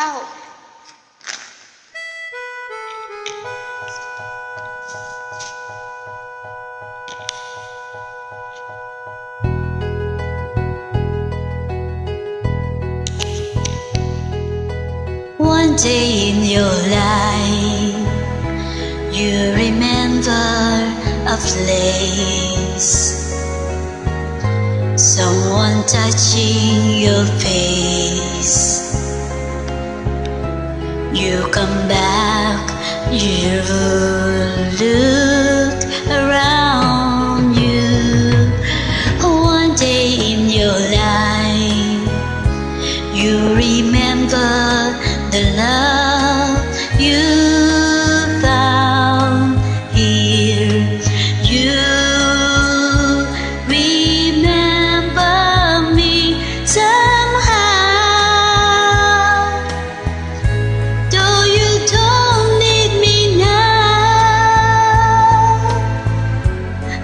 Ow! One day in your life, you remember a place, someone touching your face. You come back, you look around you. One day in your life, you remember the love you found here. You remember me somehow, though you don't need me now.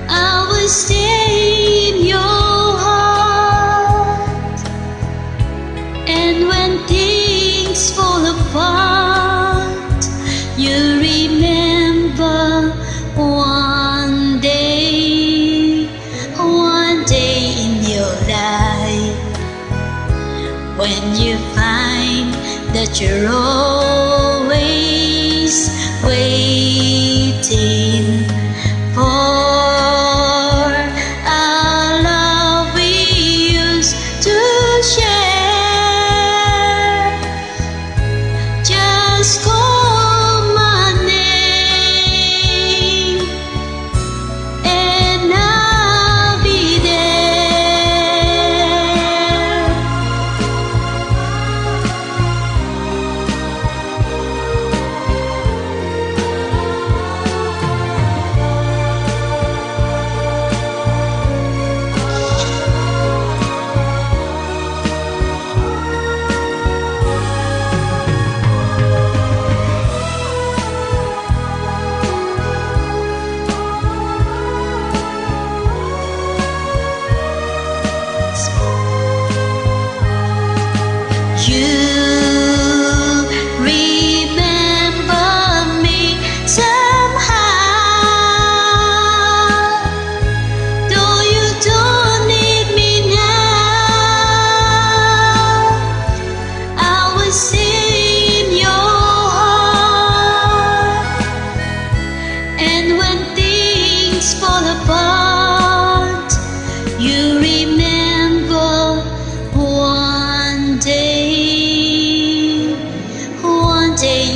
I will stay in your heart, and when things fall apart, you remember one day in your life, when you find that you're always waiting for a love we used to share. Just call my name and I'll be there. You remember me somehow, though you don't need me now. I will stay in your heart, and when things fall apart, you remember one day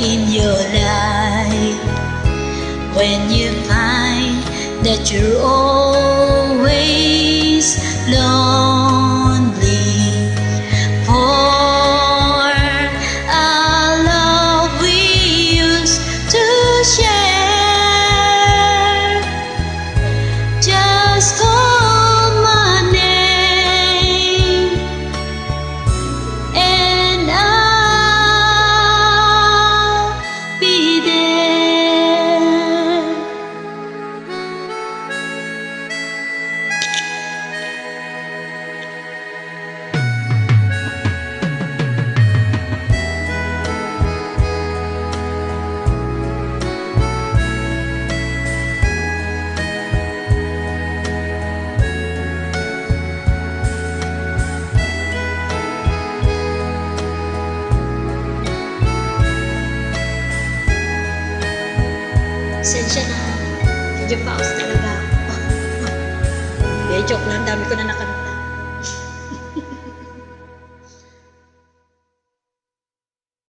in your life, when you find that you're always lonely for a love we used to share. Just call my name and I'll be there. Sensya na. Medyo pause talaga. Joke lang. Dami ko na nakanta.